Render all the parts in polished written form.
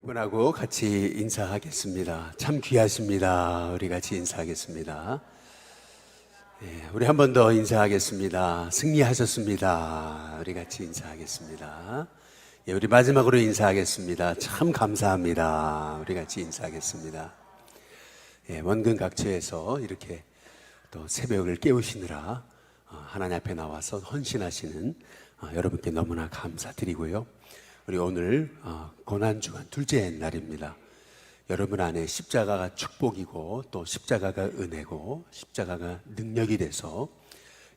분하고 같이 인사하겠습니다. 참 귀하십니다. 우리 같이 인사하겠습니다. 우리 한 번 더 인사하겠습니다. 승리하셨습니다. 우리 같이 인사하겠습니다. 우리 마지막으로 인사하겠습니다. 참 감사합니다. 우리 같이 인사하겠습니다. 원근 각처에서 이렇게 또 새벽을 깨우시느라 하나님 앞에 나와서 헌신하시는 여러분께 너무나 감사드리고요. 우리 오늘 고난주간 둘째 날입니다. 여러분 안에 십자가가 축복이고 또 십자가가 은혜고 십자가가 능력이 돼서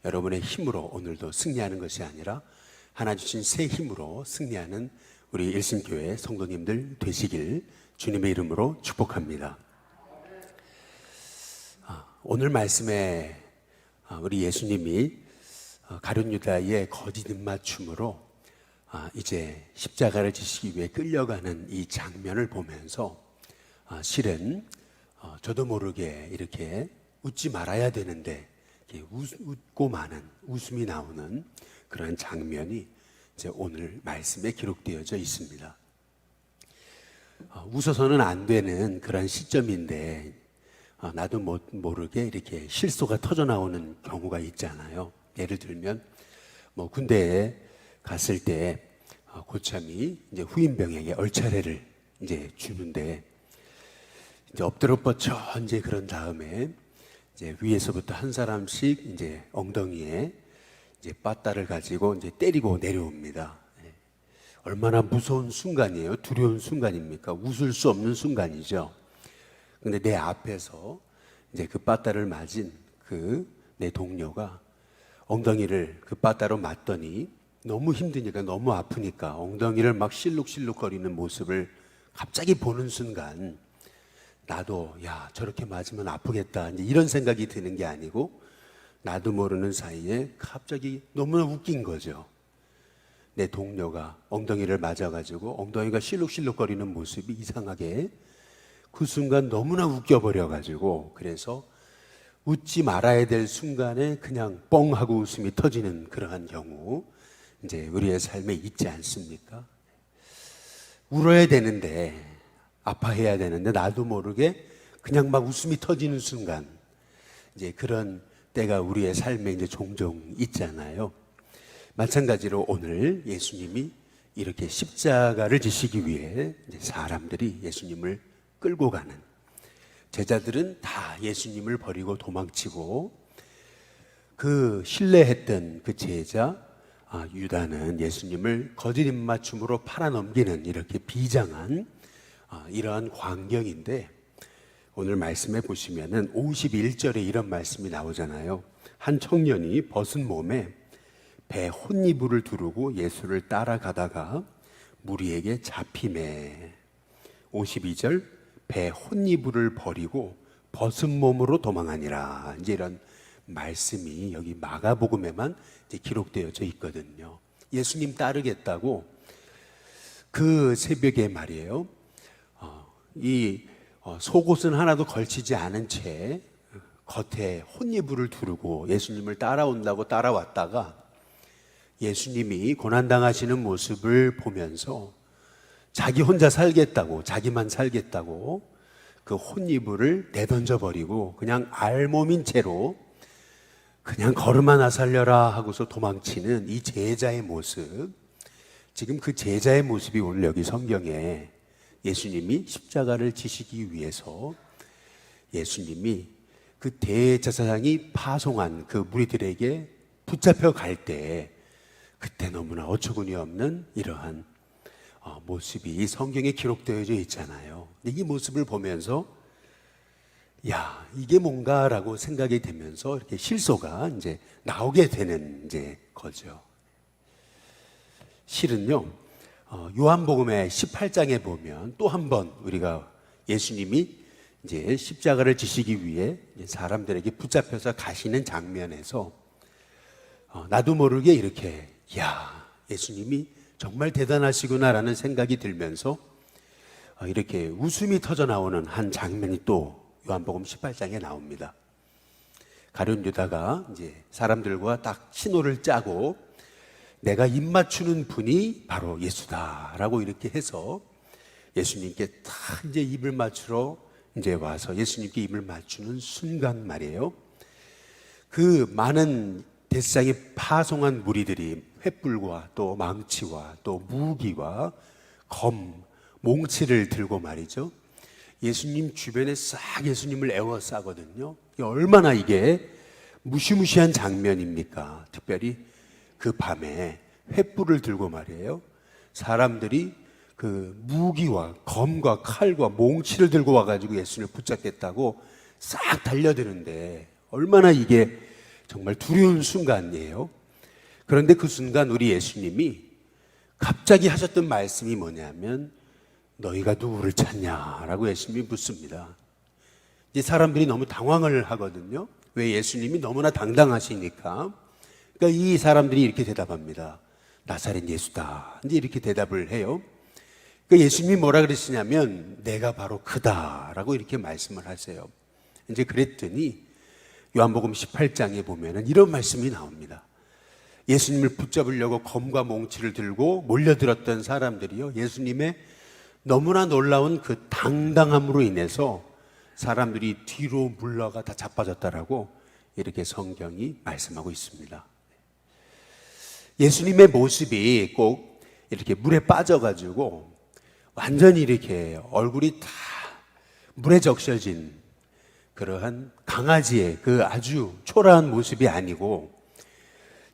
여러분의 힘으로 오늘도 승리하는 것이 아니라 하나 주신 새 힘으로 승리하는 우리 일심교회 성도님들 되시길 주님의 이름으로 축복합니다. 오늘 말씀에 우리 예수님이 가룟 유다의 거짓 입맞춤으로 이제 십자가를 지시기 위해 끌려가는 이 장면을 보면서 실은 저도 모르게 이렇게 웃지 말아야 되는데 웃고 마는 웃음이 나오는 그런 장면이 이제 오늘 말씀에 기록되어져 있습니다. 웃어서는 안 되는 그런 시점인데 나도 모르게 이렇게 실소가 터져 나오는 경우가 있잖아요. 예를 들면 군대에 갔을 때 고참이 이제 후임병에게 얼차례를 이제 주는데 이제 엎드려 뻗쳐 이제 그런 다음에 이제 위에서부터 한 사람씩 이제 엉덩이에 이제 빠따를 가지고 이제 때리고 내려옵니다. 얼마나 무서운 순간이에요. 두려운 순간입니까? 웃을 수 없는 순간이죠. 근데 내 앞에서 이제 그 빠따를 맞은 그 내 동료가 엉덩이를 그 빠따로 맞더니 너무 힘드니까 너무 아프니까 엉덩이를 막 실룩실룩거리는 모습을 갑자기 보는 순간 나도 저렇게 맞으면 아프겠다 이제 이런 생각이 드는 게 아니고 나도 모르는 사이에 갑자기 너무나 웃긴 거죠. 내 동료가 엉덩이를 맞아가지고 엉덩이가 실룩실룩거리는 모습이 이상하게 그 순간 너무나 웃겨버려가지고 그래서 웃지 말아야 될 순간에 그냥 뻥 하고 웃음이 터지는 그러한 경우 이제 우리의 삶에 있지 않습니까? 울어야 되는데 아파해야 되는데 나도 모르게 그냥 막 웃음이 터지는 순간 이제 그런 때가 우리의 삶에 이제 종종 있잖아요. 마찬가지로 오늘 예수님이 이렇게 십자가를 지시기 위해 이제 사람들이 예수님을 끌고 가는 제자들은 다 예수님을 버리고 도망치고 그 신뢰했던 그 제자 유다는 예수님을 거짓 입맞춤으로 팔아넘기는 이렇게 비장한 이러한 광경인데 오늘 말씀해 보시면은 51절에 이런 말씀이 나오잖아요. 한 청년이 벗은 몸에 배 혼이불을 두르고 예수를 따라가다가 무리에게 잡히매 52절 배 혼이불을 버리고 벗은 몸으로 도망하니라 이제 이런 말씀이 여기 마가복음에만 이제 기록되어져 있거든요. 예수님 따르겠다고 그 새벽에 말이에요. 이 속옷은 하나도 걸치지 않은 채 겉에 혼이불을 두르고 예수님을 따라온다고 따라왔다가 예수님이 고난당하시는 모습을 보면서 자기 혼자 살겠다고 자기만 살겠다고 그 혼이불을 내던져 버리고 그냥 알몸인 채로 그냥 걸음 하나 살려라 하고서 도망치는 이 제자의 모습 지금 그 제자의 모습이 오늘 여기 성경에 예수님이 십자가를 지시기 위해서 예수님이 그 대제사장이 파송한 그 무리들에게 붙잡혀 갈 때 그때 너무나 어처구니 없는 이러한 모습이 성경에 기록되어져 있잖아요. 근데 이 모습을 보면서 이게 뭔가라고 생각이 되면서 이렇게 실소가 이제 나오게 되는 이제 거죠. 실은요, 요한복음의 18장에 보면 또 한 번 우리가 예수님이 이제 십자가를 지시기 위해 사람들에게 붙잡혀서 가시는 장면에서 나도 모르게 이렇게 예수님이 정말 대단하시구나라는 생각이 들면서 이렇게 웃음이 터져 나오는 한 장면이 또 요한복음 18장에 나옵니다. 가룟 유다가 이제 사람들과 딱 신호를 짜고 내가 입맞추는 분이 바로 예수다라고 이렇게 해서 예수님께 다 이제 입을 맞추러 이제 와서 예수님께 입을 맞추는 순간 말이에요. 그 많은 대제사장이 파송한 무리들이 횃불과 또 망치와 또 무기와 검, 몽치를 들고 말이죠. 예수님 주변에 싹 예수님을 에워싸거든요. 얼마나 이게 무시무시한 장면입니까? 특별히 그 밤에 횃불을 들고 말이에요. 사람들이 그 무기와 검과 칼과 몽치를 들고 와가지고 예수님을 붙잡겠다고 싹 달려드는데 얼마나 이게 정말 두려운 순간이에요. 그런데 그 순간 우리 예수님이 갑자기 하셨던 말씀이 뭐냐면 너희가 누구를 찾냐라고 예수님이 묻습니다. 이제 사람들이 너무 당황을 하거든요. 왜? 예수님이 너무나 당당하시니까. 그러니까 이 사람들이 이렇게 대답합니다. 나사렛 예수다. 이제 이렇게 대답을 해요. 그러니까 예수님이 뭐라 그러시냐면 내가 바로 그다라고 이렇게 말씀을 하세요. 이제 그랬더니 요한복음 18장에 보면은 이런 말씀이 나옵니다. 예수님을 붙잡으려고 검과 몽치를 들고 몰려들었던 사람들이요, 예수님의 너무나 놀라운 그 당당함으로 인해서 사람들이 뒤로 물러가 다 자빠졌다라고 이렇게 성경이 말씀하고 있습니다. 예수님의 모습이 꼭 이렇게 물에 빠져가지고 완전히 이렇게 얼굴이 다 물에 적셔진 그러한 강아지의 그 아주 초라한 모습이 아니고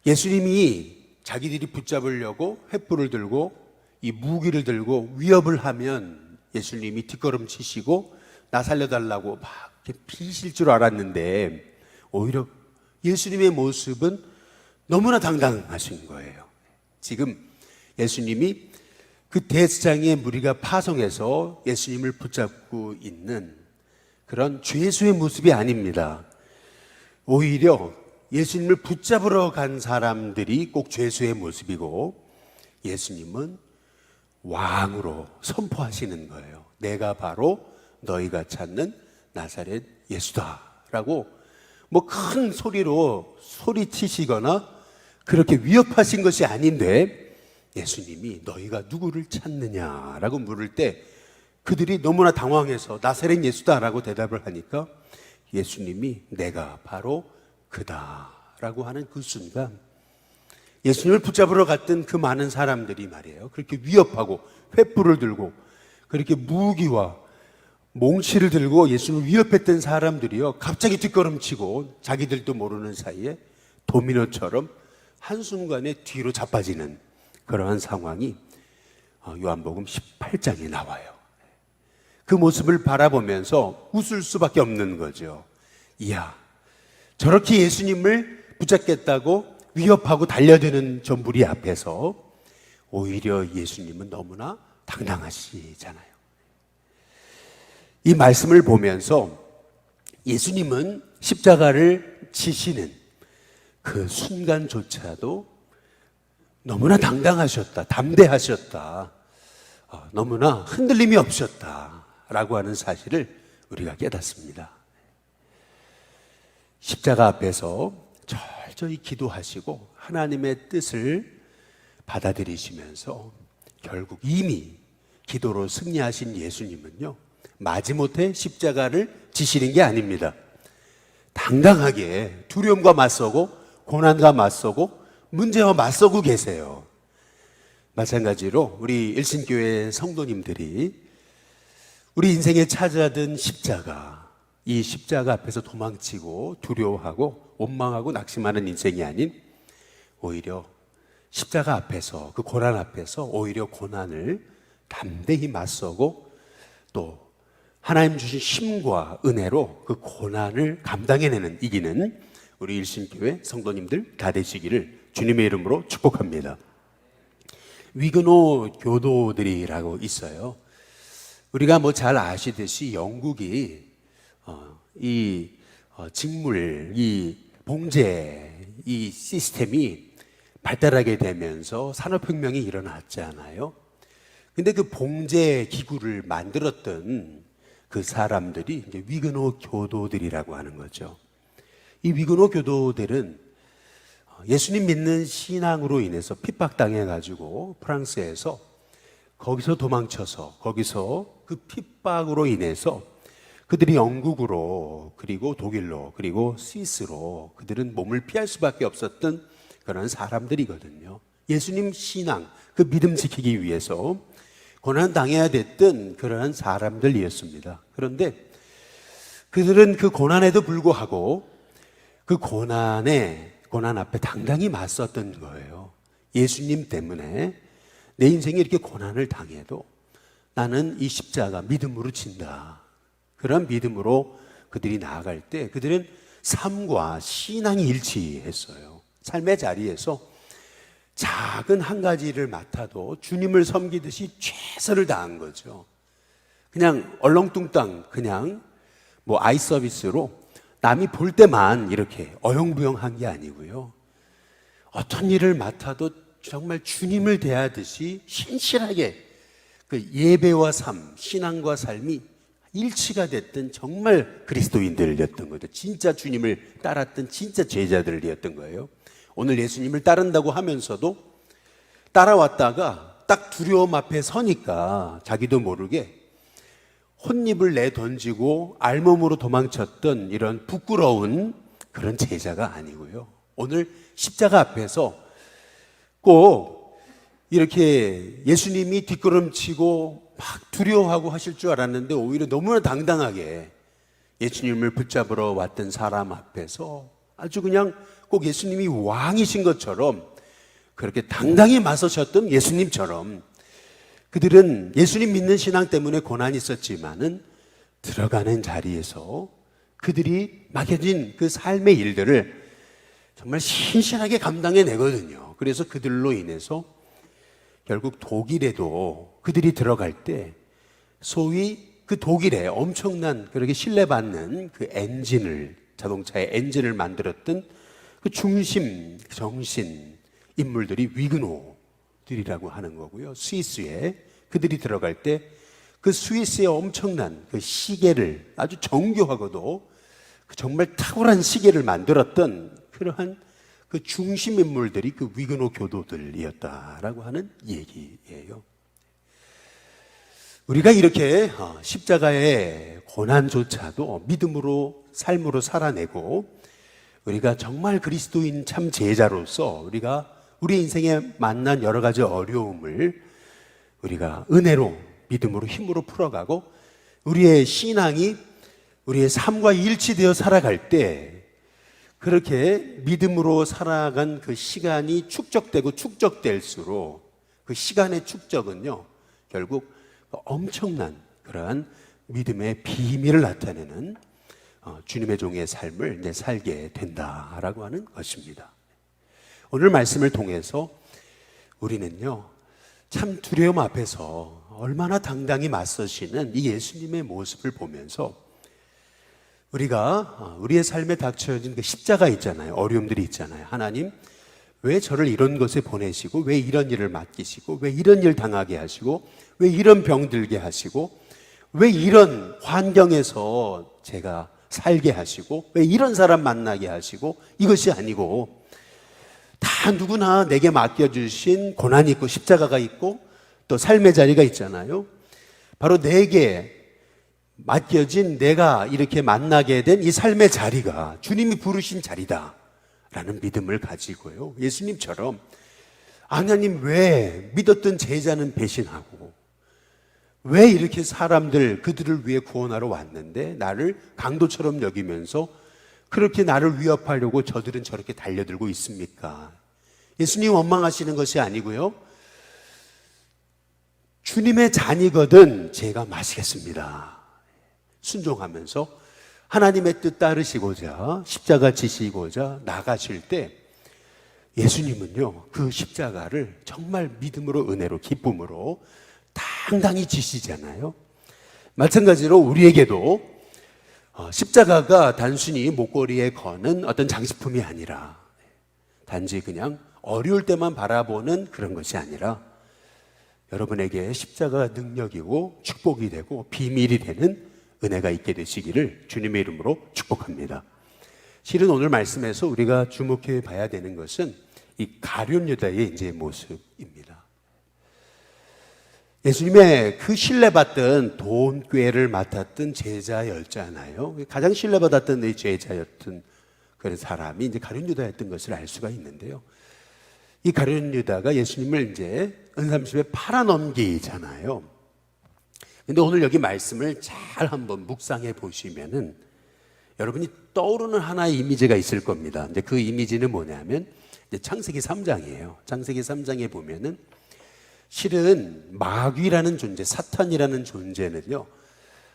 예수님이 자기들이 붙잡으려고 횃불을 들고 이 무기를 들고 위협을 하면 예수님이 뒷걸음치시고 나 살려달라고 막 이렇게 피실 줄 알았는데 오히려 예수님의 모습은 너무나 당당하신 거예요. 지금 예수님이 그 대제사장의 무리가 파송해서 예수님을 붙잡고 있는 그런 죄수의 모습이 아닙니다. 오히려 예수님을 붙잡으러 간 사람들이 꼭 죄수의 모습이고 예수님은 왕으로 선포하시는 거예요. 내가 바로 너희가 찾는 나사렛 예수다라고 뭐 큰 소리로 소리치시거나 그렇게 위협하신 것이 아닌데 예수님이 너희가 누구를 찾느냐라고 물을 때 그들이 너무나 당황해서 나사렛 예수다라고 대답을 하니까 예수님이 내가 바로 그다라고 하는 그 순간 예수님을 붙잡으러 갔던 그 많은 사람들이 말이에요, 그렇게 위협하고 횃불을 들고 그렇게 무기와 몽치를 들고 예수님을 위협했던 사람들이요 갑자기 뒷걸음치고 자기들도 모르는 사이에 도미노처럼 한순간에 뒤로 자빠지는 그러한 상황이 요한복음 18장에 나와요. 그 모습을 바라보면서 웃을 수밖에 없는 거죠. 이야, 저렇게 예수님을 붙잡겠다고 위협하고 달려드는 저 무리 앞에서 오히려 예수님은 너무나 당당하시잖아요. 이 말씀을 보면서 예수님은 십자가를 지시는 그 순간조차도 너무나 당당하셨다, 담대하셨다, 너무나 흔들림이 없었다라고 하는 사실을 우리가 깨닫습니다. 십자가 앞에서 철저히 기도하시고 하나님의 뜻을 받아들이시면서 결국 이미 기도로 승리하신 예수님은요, 마지못해 십자가를 지시는 게 아닙니다. 당당하게 두려움과 맞서고 고난과 맞서고 문제와 맞서고 계세요. 마찬가지로 우리 일신교회 성도님들이 우리 인생에 찾아든 십자가, 이 십자가 앞에서 도망치고 두려워하고 원망하고 낙심하는 인생이 아닌 오히려 십자가 앞에서, 그 고난 앞에서 오히려 고난을 담대히 맞서고 또 하나님 주신 힘과 은혜로 그 고난을 감당해내는, 이기는 우리 일신교회 성도님들 다 되시기를 주님의 이름으로 축복합니다. 위그노 교도들이라고 있어요. 우리가 뭐 잘 아시듯이 영국이 이 직물, 이 봉제, 이 시스템이 발달하게 되면서 산업혁명이 일어났잖아요. 근데 그 봉제 기구를 만들었던 그 사람들이 이제 위그노 교도들이라고 하는 거죠. 이 위그노 교도들은 예수님 믿는 신앙으로 인해서 핍박당해가지고 프랑스에서 거기서 도망쳐서 거기서 그 핍박으로 인해서 그들이 영국으로 그리고 독일로 그리고 스위스로 그들은 몸을 피할 수밖에 없었던 그런 사람들이거든요. 예수님 신앙, 그 믿음 지키기 위해서 고난 당해야 됐던 그러한 사람들이었습니다. 그런데 그들은 그 고난에도 불구하고 그 고난 앞에 당당히 맞섰던 거예요. 예수님 때문에 내 인생에 이렇게 고난을 당해도 나는 이 십자가 믿음으로 진다. 그런 믿음으로 그들이 나아갈 때 그들은 삶과 신앙이 일치했어요. 삶의 자리에서 작은 한 가지를 맡아도 주님을 섬기듯이 최선을 다한 거죠. 그냥 얼렁뚱땅 그냥 뭐 아이 서비스로 남이 볼 때만 이렇게 어영부영한 게 아니고요. 어떤 일을 맡아도 정말 주님을 대하듯이 신실하게 그 예배와 삶, 신앙과 삶이 일치가 됐던 정말 그리스도인들이었던 거죠. 진짜 주님을 따랐던 진짜 제자들이었던 거예요. 오늘 예수님을 따른다고 하면서도 따라왔다가 딱 두려움 앞에 서니까 자기도 모르게 혼입을 내던지고 알몸으로 도망쳤던 이런 부끄러운 그런 제자가 아니고요. 오늘 십자가 앞에서 꼭 이렇게 예수님이 뒷걸음치고 막 두려워하고 하실 줄 알았는데 오히려 너무나 당당하게 예수님을 붙잡으러 왔던 사람 앞에서 아주 그냥 꼭 예수님이 왕이신 것처럼 그렇게 당당히 맞서셨던 예수님처럼 그들은 예수님 믿는 신앙 때문에 고난이 있었지만은 들어가는 자리에서 그들이 맡겨진 그 삶의 일들을 정말 신실하게 감당해내거든요. 그래서 그들로 인해서 결국 독일에도 그들이 들어갈 때 소위 그 독일에 엄청난 그렇게 신뢰받는 그 엔진을 자동차의 엔진을 만들었던 그 중심 정신 인물들이 위그노들이라고 하는 거고요. 스위스에 그들이 들어갈 때 그 스위스의 엄청난 그 시계를 아주 정교하고도 정말 탁월한 시계를 만들었던 그러한 그 중심 인물들이 그 위그노 교도들이었다라고 하는 얘기예요. 우리가 이렇게 십자가의 고난조차도 믿음으로 삶으로 살아내고 우리가 정말 그리스도인 참 제자로서 우리가 우리 인생에 만난 여러 가지 어려움을 우리가 은혜로 믿음으로 힘으로 풀어가고 우리의 신앙이 우리의 삶과 일치되어 살아갈 때 그렇게 믿음으로 살아간 그 시간이 축적되고 축적될수록 그 시간의 축적은요 결국 엄청난 그러한 믿음의 비밀을 나타내는 주님의 종의 삶을 살게 된다라고 하는 것입니다. 오늘 말씀을 통해서 우리는요 참 두려움 앞에서 얼마나 당당히 맞서시는 이 예수님의 모습을 보면서 우리가 우리의 삶에 닥쳐진 그 십자가 있잖아요. 어려움들이 있잖아요. 하나님 왜 저를 이런 것에 보내시고 왜 이런 일을 맡기시고 왜 이런 일 당하게 하시고 왜 이런 병 들게 하시고 왜 이런 환경에서 제가 살게 하시고 왜 이런 사람 만나게 하시고 이것이 아니고 다 누구나 내게 맡겨주신 고난이 있고 십자가가 있고 또 삶의 자리가 있잖아요. 바로 내게 맡겨진 내가 이렇게 만나게 된 이 삶의 자리가 주님이 부르신 자리다 라는 믿음을 가지고요 예수님처럼 하나님 왜 믿었던 제자는 배신하고 왜 이렇게 사람들 그들을 위해 구원하러 왔는데 나를 강도처럼 여기면서 그렇게 나를 위협하려고 저들은 저렇게 달려들고 있습니까? 예수님 원망하시는 것이 아니고요 주님의 잔이거든 제가 마시겠습니다. 순종하면서 하나님의 뜻 따르시고자 십자가 지시고자 나가실 때 예수님은요 그 십자가를 정말 믿음으로 은혜로 기쁨으로 당당히 지시잖아요. 마찬가지로 우리에게도 십자가가 단순히 목걸이에 거는 어떤 장식품이 아니라 단지 그냥 어려울 때만 바라보는 그런 것이 아니라 여러분에게 십자가가 능력이고 축복이 되고 비밀이 되는 은혜가 있게 되시기를 주님의 이름으로 축복합니다. 실은 오늘 말씀에서 우리가 주목해 봐야 되는 것은 이 가룟 유다의 이제 모습입니다. 예수님의 그 신뢰받던 돈꾀를 맡았던 제자였잖아요. 가장 신뢰받았던 이 제자였던 그런 사람이 이제 가룟 유다였던 것을 알 수가 있는데요. 이 가룟 유다가 예수님을 이제 은삼십에 팔아넘기잖아요. 근데 오늘 여기 말씀을 잘 한번 묵상해 보시면은 여러분이 떠오르는 하나의 이미지가 있을 겁니다. 이제 그 이미지는 뭐냐면 이제 창세기 3장이에요. 창세기 3장에 보면은 실은 마귀라는 존재, 사탄이라는 존재는요,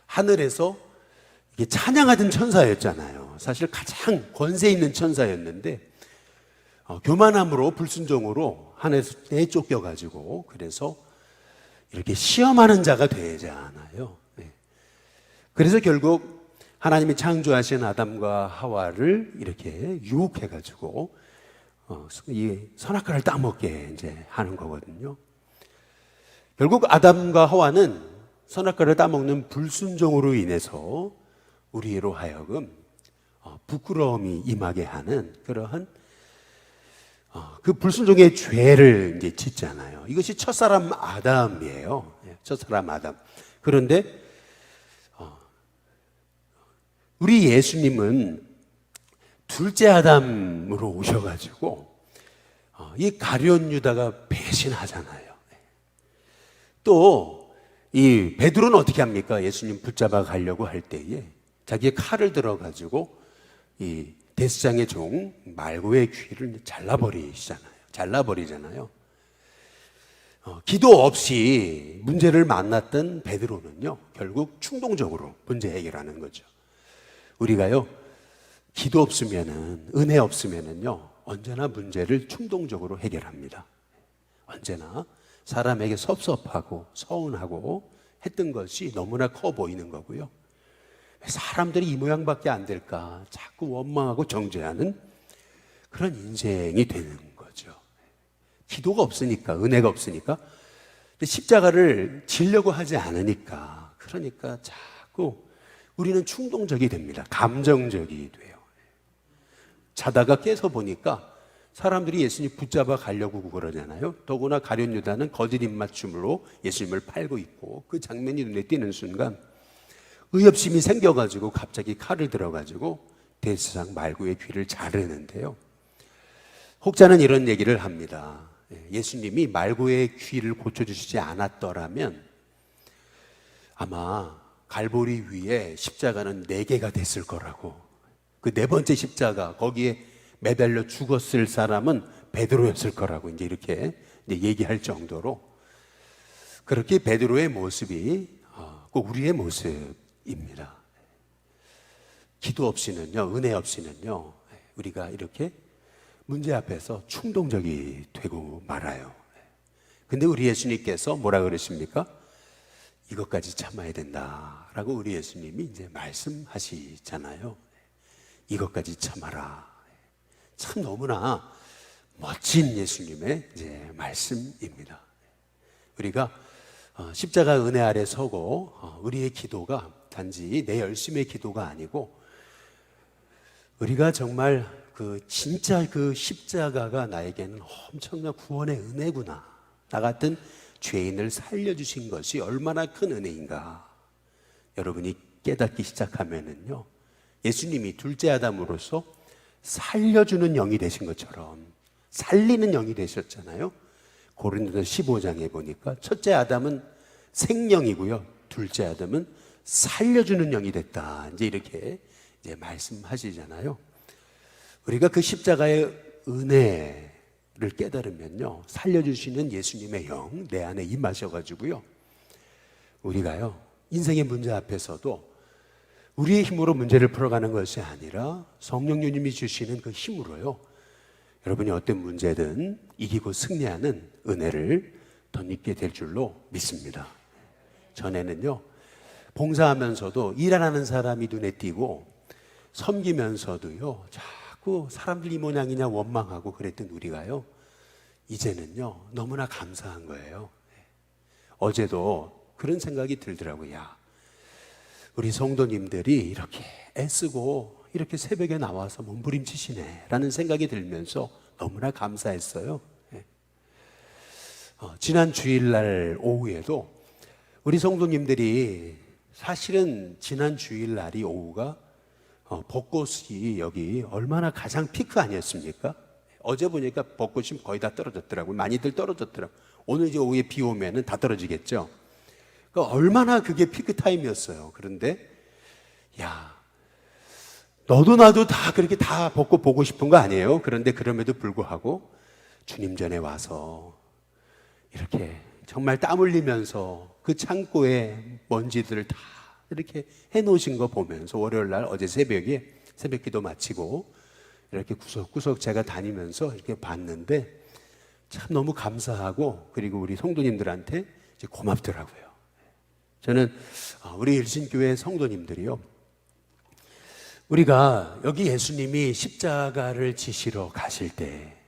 하늘에서 이게 찬양하던 천사였잖아요. 사실 가장 권세 있는 천사였는데 교만함으로 불순종으로 하늘에서 내쫓겨가지고 그래서 이렇게 시험하는 자가 되잖아요. 네. 그래서 결국 하나님이 창조하신 아담과 하와를 이렇게 유혹해가지고 이 선악과를 따먹게 이제 하는 거거든요. 결국 아담과 하와는 선악과를 따먹는 불순종으로 인해서 우리로 하여금 부끄러움이 임하게 하는 그러한 그 불순종의 죄를 이제 짓잖아요. 이것이 첫사람 아담이에요. 첫사람 아담. 그런데 우리 예수님은 둘째 아담으로 오셔가지고 이 가룟 유다가 배신하잖아요. 또 이 베드로는 어떻게 합니까? 예수님 붙잡아 가려고 할 때에 자기의 칼을 들어가지고 이 대스장의 종 말고의 귀를 잘라버리잖아요. 기도 없이 문제를 만났던 베드로는요, 결국 충동적으로 문제 해결하는 거죠. 우리가요, 기도 없으면은, 은혜 없으면은요, 언제나 문제를 충동적으로 해결합니다. 언제나 사람에게 섭섭하고 서운하고 했던 것이 너무나 커 보이는 거고요. 사람들이 이 모양밖에 안 될까 자꾸 원망하고 정죄하는 그런 인생이 되는 거죠. 기도가 없으니까, 은혜가 없으니까, 십자가를 지려고 하지 않으니까, 그러니까 자꾸 우리는 충동적이 됩니다. 감정적이 돼요. 자다가 깨서 보니까 사람들이 예수님 붙잡아 가려고 그러잖아요. 더구나 가룟 유다는 거짓 입맞춤으로 예수님을 팔고 있고 그 장면이 눈에 띄는 순간 의협심이 생겨가지고 갑자기 칼을 들어가지고 대제사장 말고의 귀를 자르는데요. 혹자는 이런 얘기를 합니다. 예수님이 말고의 귀를 고쳐주시지 않았더라면 아마 갈보리 위에 십자가는 4개가 됐을 거라고. 그 4번째 십자가 거기에 매달려 죽었을 사람은 베드로였을 거라고 이제 이렇게 얘기할 정도로 그렇게 베드로의 모습이 꼭 우리의 모습입니다. 기도 없이는요, 은혜 없이는요, 우리가 이렇게 문제 앞에서 충동적이 되고 말아요. 근데 우리 예수님께서 뭐라 그러십니까? 이것까지 참아야 된다라고 우리 예수님이 이제 말씀하시잖아요. 이것까지 참아라. 참 너무나 멋진 예수님의 이제 말씀입니다. 우리가 십자가 은혜 아래 서고 우리의 기도가 단지 내 열심의 기도가 아니고 우리가 정말 진짜 그 십자가가 나에게는 엄청난 구원의 은혜구나. 나 같은 죄인을 살려주신 것이 얼마나 큰 은혜인가. 여러분이 깨닫기 시작하면은요, 예수님이 둘째 아담으로서 살려주는 영이 되신 것처럼 살리는 영이 되셨잖아요. 고린도서 15장에 보니까 첫째 아담은 생명이고요, 둘째 아담은 살려주는 영이 됐다. 이제 이렇게 이제 말씀하시잖아요. 우리가 그 십자가의 은혜를 깨달으면요, 살려주시는 예수님의 영 내 안에 임하셔가지고요, 우리가요 인생의 문제 앞에서도 우리의 힘으로 문제를 풀어가는 것이 아니라 성령님이 주시는 그 힘으로요, 여러분이 어떤 문제든 이기고 승리하는 은혜를 덧입게 될 줄로 믿습니다. 전에는요, 봉사하면서도 일 안 하는 사람이 눈에 띄고 섬기면서도요, 자꾸 사람들 이 모양이냐 원망하고 그랬던 우리가요, 이제는요 너무나 감사한 거예요. 어제도 그런 생각이 들더라고요. 야, 우리 성도님들이 이렇게 애쓰고 이렇게 새벽에 나와서 몸부림치시네 라는 생각이 들면서 너무나 감사했어요. 지난 주일날 오후에도 우리 성도님들이 사실은 지난 주일날이 오후가 벚꽃이 여기 얼마나 가장 피크 아니었습니까? 어제 보니까 벚꽃이 거의 다 떨어졌더라고요. 많이들 떨어졌더라고요. 오늘 이제 오후에 비 오면은 다 떨어지겠죠. 그러니까 얼마나 그게 피크 타임이었어요. 그런데 야, 너도 나도 다 그렇게 다 벚꽃 보고 싶은 거 아니에요? 그런데 그럼에도 불구하고 주님 전에 와서 이렇게 정말 땀 흘리면서 그 창고에 먼지들을 다 이렇게 해놓으신 거 보면서 월요일 날 어제 새벽에 새벽 기도 마치고 이렇게 구석구석 제가 다니면서 이렇게 봤는데 참 너무 감사하고 그리고 우리 성도님들한테 이제 고맙더라고요. 저는 우리 일신교회 성도님들이요, 우리가 여기 예수님이 십자가를 지시러 가실 때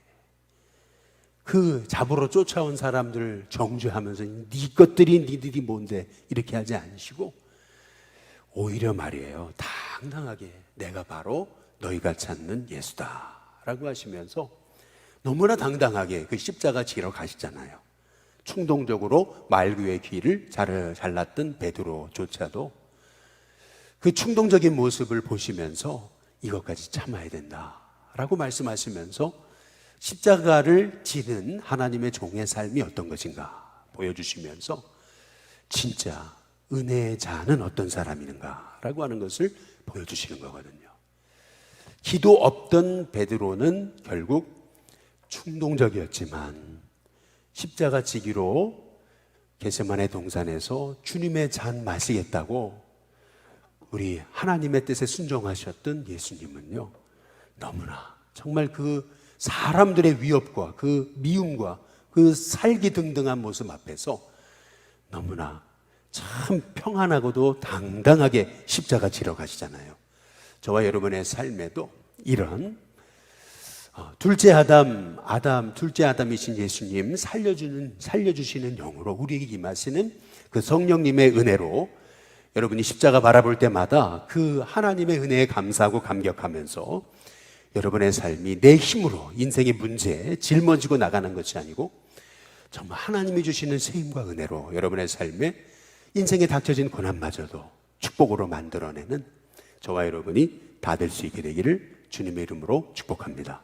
그 잡으러 쫓아온 사람들 정죄하면서 네 것들이 니들이 뭔데 이렇게 하지 않으시고 오히려 말이에요, 당당하게 내가 바로 너희가 찾는 예수다 라고 하시면서 너무나 당당하게 그 십자가 지러 가시잖아요. 충동적으로 말구의 귀를 잘랐던 베드로조차도 그 충동적인 모습을 보시면서 이것까지 참아야 된다라고 말씀하시면서 십자가를 지는 하나님의 종의 삶이 어떤 것인가 보여주시면서 진짜 은혜의 자는 어떤 사람인가라고 하는 것을 보여주시는 거거든요. 기도 없던 베드로는 결국 충동적이었지만 십자가 지기로 겟세마네 동산에서 주님의 잔 마시겠다고 우리 하나님의 뜻에 순종하셨던 예수님은요, 너무나 정말 그 사람들의 위협과 그 미움과 그 살기등등한 모습 앞에서 너무나 참 평안하고도 당당하게 십자가 지러 가시잖아요. 저와 여러분의 삶에도 이런 둘째 아담이신 예수님 살려주시는 영으로 우리에게 임하시는 그 성령님의 은혜로 여러분이 십자가 바라볼 때마다 그 하나님의 은혜에 감사하고 감격하면서 여러분의 삶이 내 힘으로 인생의 문제에 짊어지고 나가는 것이 아니고 정말 하나님이 주시는 세임과 은혜로 여러분의 삶에 인생에 닥쳐진 고난마저도 축복으로 만들어내는 저와 여러분이 다 될 수 있게 되기를 주님의 이름으로 축복합니다.